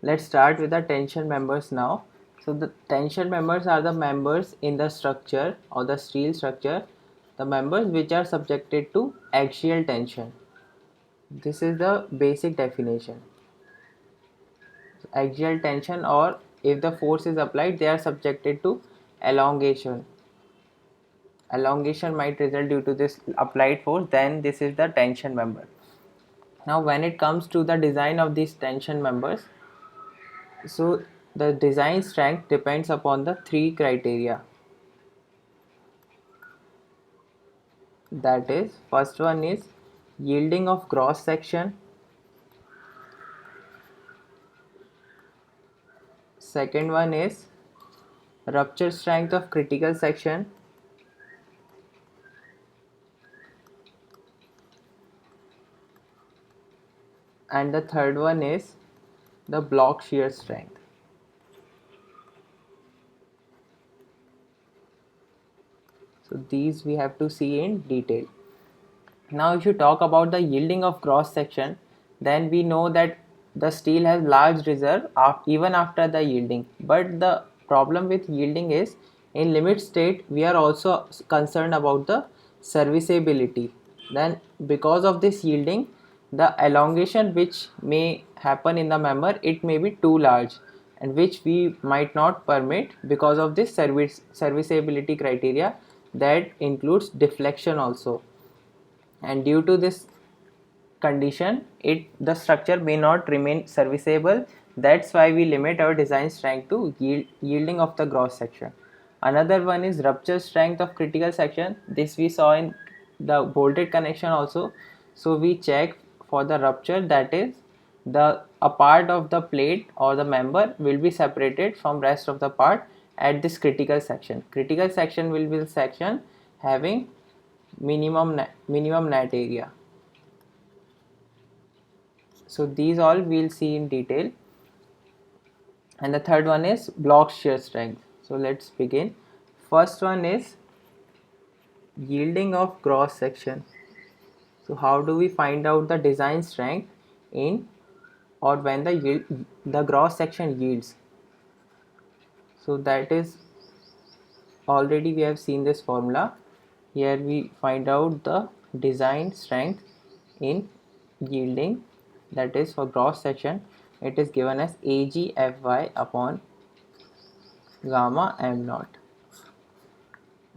Let's start with the tension members now. So the tension members are the members in the structure or the steel structure, the members which are subjected to axial tension. This is the basic definition. Axial tension, or if the force is applied, they are subjected to elongation. Elongation might result due to this applied force, then this is the tension member. Now when it comes to the design of these tension members, so the design strength depends upon the three criteria. That is, first one is yielding of cross section, second one is rupture strength of critical section, and the third one is the block shear strength. So these we have to see in detail. Now if you talk about the yielding of cross section, then we know that the steel has large reserve even after the yielding, but the problem with yielding is in limit state we are also concerned about the serviceability. Then because of this yielding, the elongation which may happen in the member, it may be too large, and which we might not permit because of this serviceability criteria, that includes deflection also. And due to this condition, the structure may not remain serviceable. That's why we limit our design strength to yielding of the gross section. Another one is rupture strength of critical section. This we saw in the bolted connection also. So we check for the rupture, that is the a part of the plate or the member will be separated from rest of the part at this critical section. Critical section will be the section having minimum net area. So these all we'll see in detail. And the third one is block shear strength. So let's begin. First one is yielding of cross section. So how do we find out the design strength in or when the gross section yields? So that is, already we have seen this formula. Here we find out the design strength in yielding, that is for gross section, it is given as AgFy upon gamma m naught.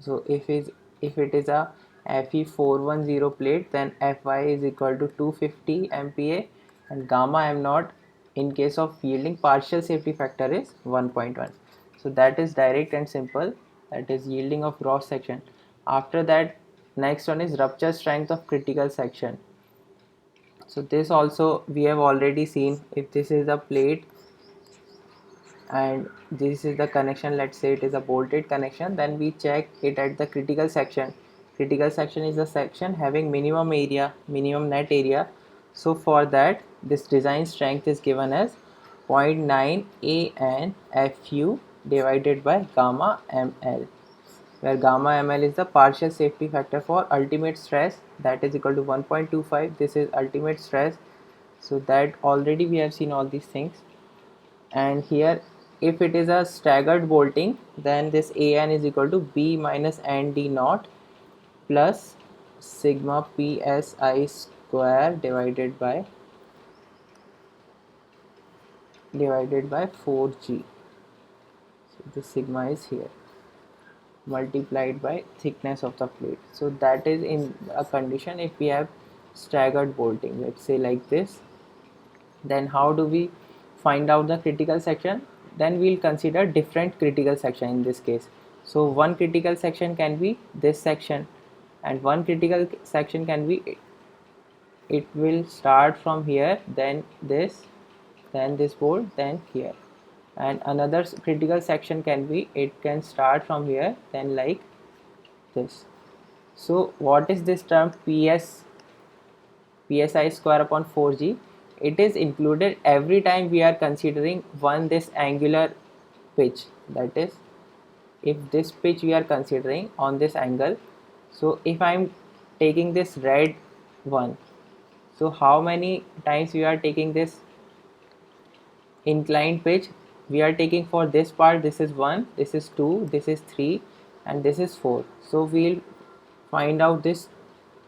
So if it is a Fe410 plate, then Fy is equal to 250 MPa, and gamma m naught in case of yielding partial safety factor is 1.1. So that is direct and simple, that is yielding of gross section. After that, next one is rupture strength of critical section. So this also we have already seen. If this is a plate and this is the connection, let's say it is a bolted connection, then we check it at the critical section. Critical section is the section having minimum net area. So for that, this design strength is given as 0.9 AnFu divided by gamma ml, where gamma ml is the partial safety factor for ultimate stress, that is equal to 1.25. This is ultimate stress. So that already we have seen all these things. And here, if it is a staggered bolting, then this an is equal to b minus n d naught plus sigma psi square divided by 4g. So this sigma is here, multiplied by thickness of the plate. So that is in a condition if we have staggered bolting, let's say like this. Then how do we find out the critical section? Then we'll consider different critical section in this case. So one critical section can be this section, and one critical section can be, it will start from here, then this bolt, then here. And another critical section can be, it can start from here, then like this. So what is this term psi square upon 4g? It is included every time we are considering this angular pitch, that is if this pitch we are considering on this angle. So if I am taking this red one, so how many times we are taking this inclined pitch. We are taking for this part, this is 1, this is 2, this is 3, and this is 4. So we'll find out this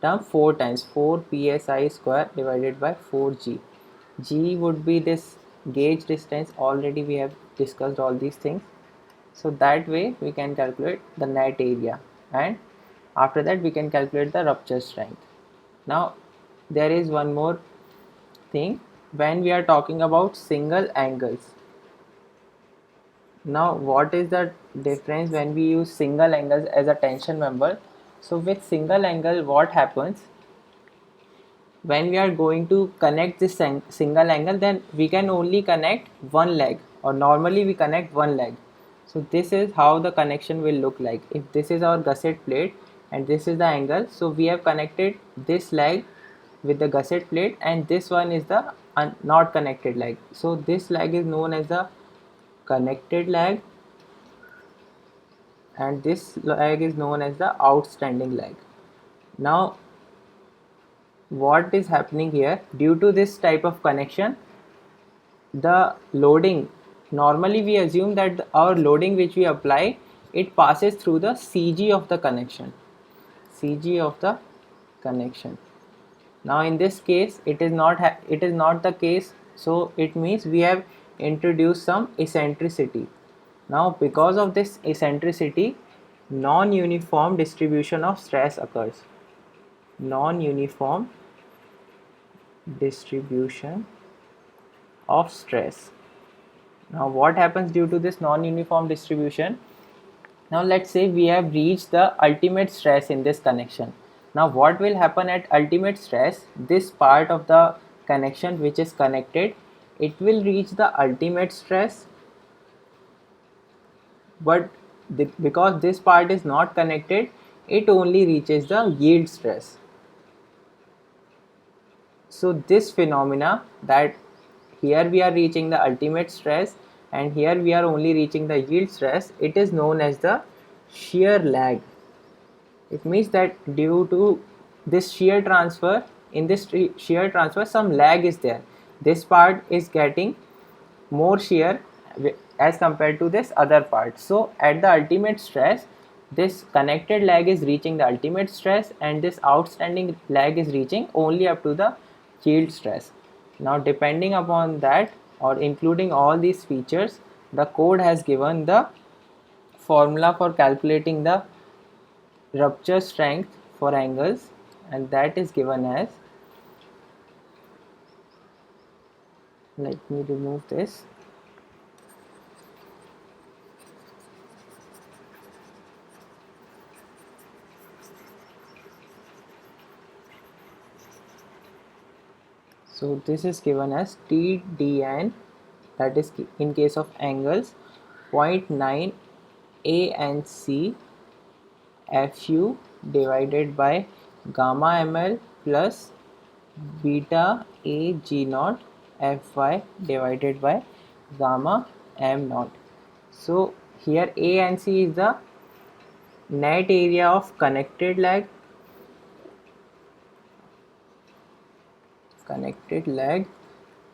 term 4 times, 4 psi square divided by 4g. G would be this gauge distance, already we have discussed all these things. So that way we can calculate the net area, and after that we can calculate the rupture strength. Now there is one more thing when we are talking about single angles. Now what is the difference when we use single angles as a tension member? So with single angle, what happens when we are going to connect this single angle, then we can only connect one leg, or normally we connect one leg. So this is how the connection will look like. If this is our gusset plate and this is the angle, so we have connected this leg with the gusset plate, and this one is the not connected leg. So this leg is known as the connected leg, and this leg is known as the outstanding leg. Now what is happening here, due to this type of connection, the loading, normally we assume that our loading which we apply, it passes through the CG of the connection, CG of the connection. Now in this case it is not the case, so it means we have introduced some eccentricity. Now because of this eccentricity, non-uniform distribution of stress occurs. Non-uniform distribution of stress. Now what happens due to this non-uniform distribution? Now let's say we have reached the ultimate stress in this connection. Now what will happen at ultimate stress? This part of the connection which is connected, it will reach the ultimate stress, but because this part is not connected, it only reaches the yield stress. So this phenomena, that here we are reaching the ultimate stress and here we are only reaching the yield stress, it is known as the shear lag. It means that due to this shear transfer, in this shear transfer some lag is there. This part is getting more shear as compared to this other part. So at the ultimate stress, this connected lag is reaching the ultimate stress, and this outstanding lag is reaching only up to the yield stress. Now depending upon that, or including all these features, the code has given the formula for calculating the rupture strength for angles, and that is given as, let me remove this. So this is given as TDN, that is in case of angles, 0.9 ANC FU divided by gamma ml plus beta A G naught Fy divided by gamma m naught. So here A and C is the net area of connected leg,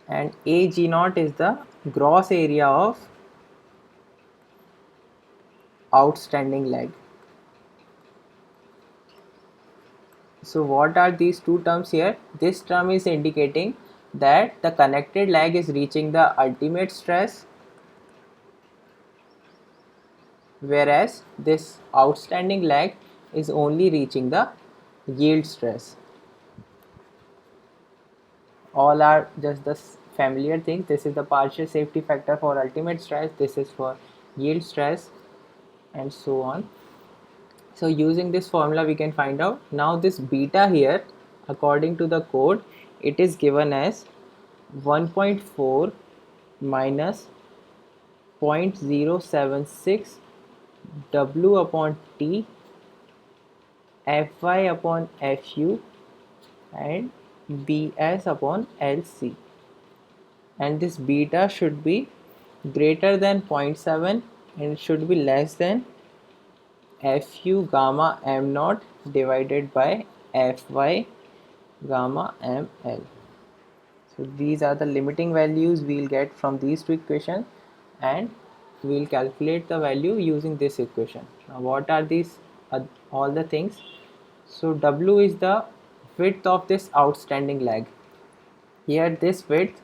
and AG naught is the gross area of outstanding leg. So what are these two terms here? This term is indicating that the connected leg is reaching the ultimate stress, whereas this outstanding leg is only reaching the yield stress. All are just the familiar things. This is the partial safety factor for ultimate stress, this is for yield stress, and so on. So using this formula we can find out. Now this beta here, according to the code, it is given as 1.4 minus 0.076 W upon T Fy upon Fu and Bs upon Lc, and this beta should be greater than 0.7 and it should be less than Fu gamma m naught divided by Fy gamma ml. So these are the limiting values we'll get from these two equations, and we'll calculate the value using this equation. Now what are these all the things? So W is the width of this outstanding lag. Here this width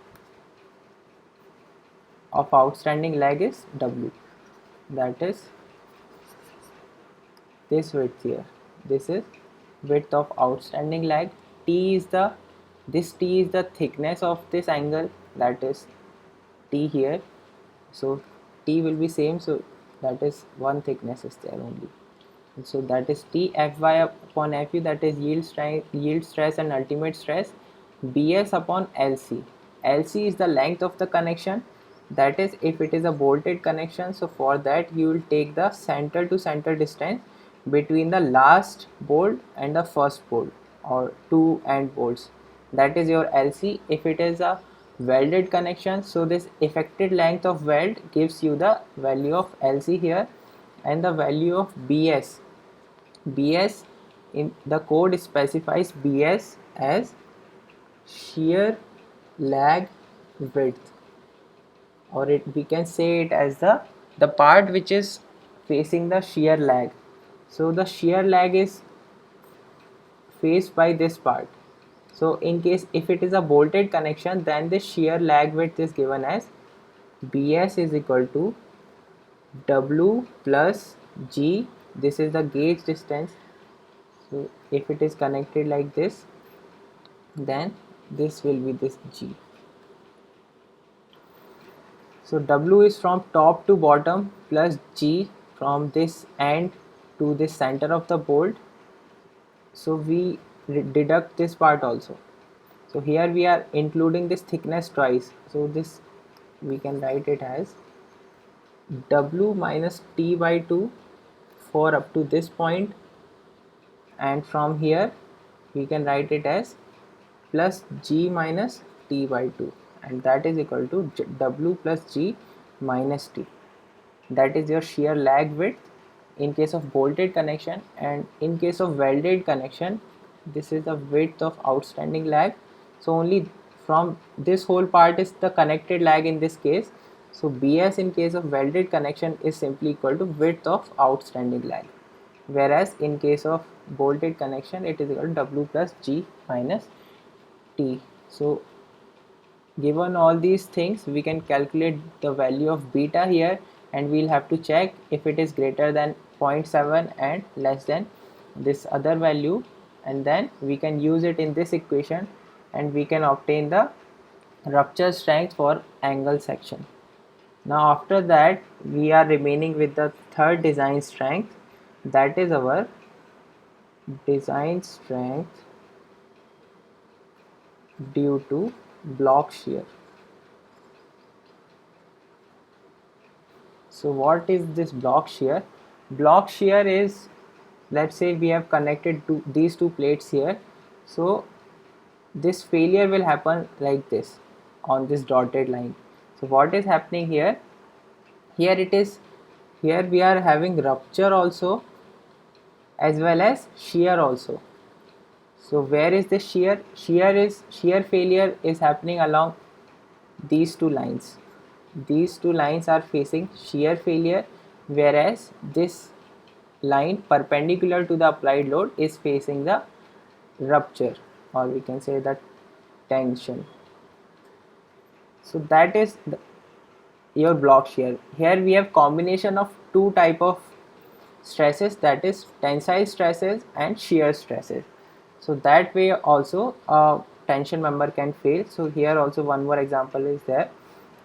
of outstanding lag is W, that is this width here. This is width of outstanding lag. T is the thickness of this angle, that is T here. So T will be same, so that is one thickness is there only. So that is T. Fy upon Fu, that is yield stress and ultimate stress. Bs upon Lc. Lc is the length of the connection, that is if it is a bolted connection, so for that you will take the center to center distance between the last bolt and the first bolt, or two end bolts, that is your Lc. If it is a welded connection, so this effective length of weld gives you the value of Lc here, and the value of Bs. Bs in the code specifies Bs as shear lag width, or we can say it as the part which is facing the shear lag. So the shear lag is faced by this part. So in case if it is a bolted connection, then the shear lag width is given as Bs is equal to W plus G. This is the gauge distance. So if it is connected like this, then this will be this G. So W is from top to bottom plus G from this end to this center of the bolt. So we deduct this part also. So here we are including this thickness twice. So this we can write it as W minus T by 2 for up to this point, and from here we can write it as plus G minus T by 2, and that is equal to W plus G minus T. That is your shear lag width in case of bolted connection, and in case of welded connection, this is the width of outstanding lag. So only from this whole part is the connected lag in this case. So Bs in case of welded connection is simply equal to width of outstanding lag, whereas in case of bolted connection it is equal to W plus G minus T. So given all these things, we can calculate the value of beta here, and we'll have to check if it is greater than 0.7 and less than this other value, and then we can use it in this equation and we can obtain the rupture strength for angle section. Now after that we are remaining with the third design strength, that is our design strength due to block shear. So what is this block shear? Block shear is, let's say we have connected to these two plates here, so this failure will happen like this on this dotted line. So what is happening here? Here we are having rupture also as well as shear also. So where is the shear? Shear failure is happening along these two lines. These two lines are facing shear failure, whereas this line perpendicular to the applied load is facing the rupture, or we can say the tension. So that is your block shear. Here we have combination of two type of stresses, that is tensile stresses and shear stresses. So that way also a tension member can fail. So here also one more example is there.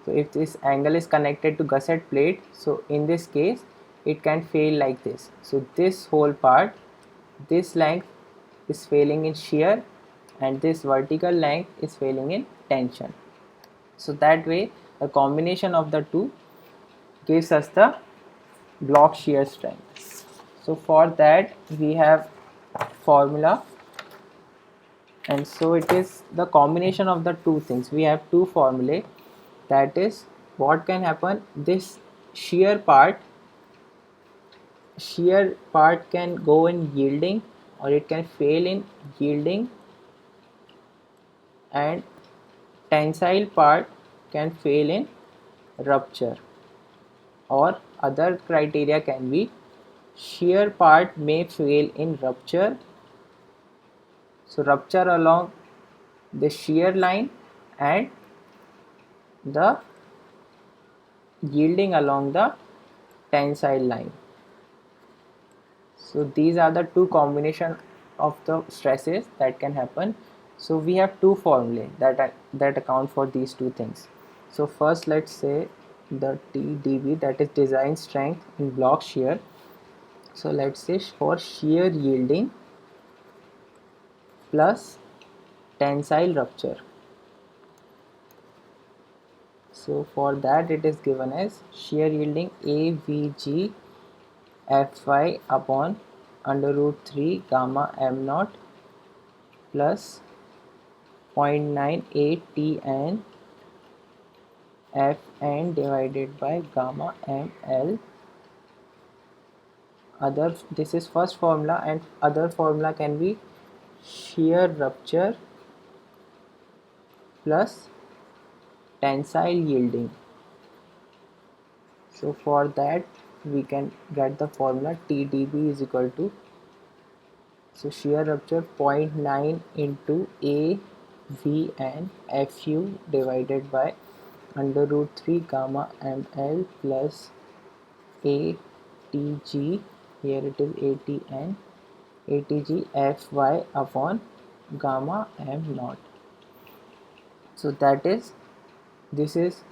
So if this angle is connected to gusset plate, so in this case it can fail like this. So this whole part, this length is failing in shear and this vertical length is failing in tension. So that way the combination of the two gives us the block shear strength. So for that we have formula, and so it is the combination of the two things. We have two formulae, that is what can happen, this shear part can go in yielding or it can fail in yielding, and tensile part can fail in rupture, or other criteria can be shear part may fail in rupture. So rupture along the shear line and the yielding along the tensile line. So these are the two combination of the stresses that can happen. So we have two formulae that account for these two things. So first, let's say the TDB, that is design strength in block shear. So let's say for shear yielding plus tensile rupture. So for that it is given as shear yielding AVG Fy upon under root 3 gamma m naught plus 0.98 Tn Fn divided by gamma ml. Other, this is first formula, and other formula can be shear rupture plus tensile yielding. So for that we can get the formula TDB is equal to, so shear rupture 0.9 into AVN FU divided by under root 3 gamma ml plus ATG, here it is ATN, ATG Fy upon gamma m naught. So that is, this is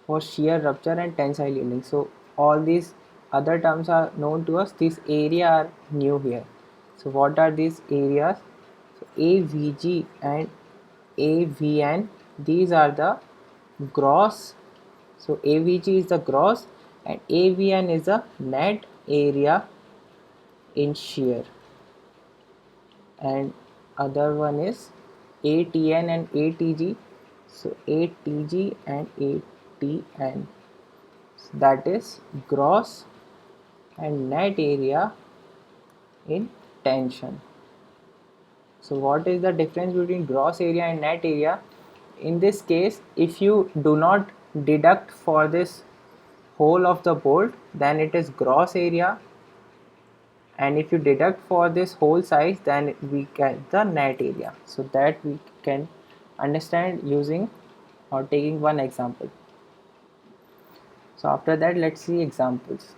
for shear rupture and tensile yielding. So all these other terms are known to us, this area are new here. So what are these areas? So AVG and AVN, these are the gross. So AVG is the gross and AVN is the net area in shear, and other one is ATN and ATG. So ATG and ATN, so that is gross and net area in tension. So what is the difference between gross area and net area? In this case, if you do not deduct for this whole of the bolt, then it is gross area, and if you deduct for this whole size, then we get the net area. So that we can understand using or taking one example. So after that, let's see examples.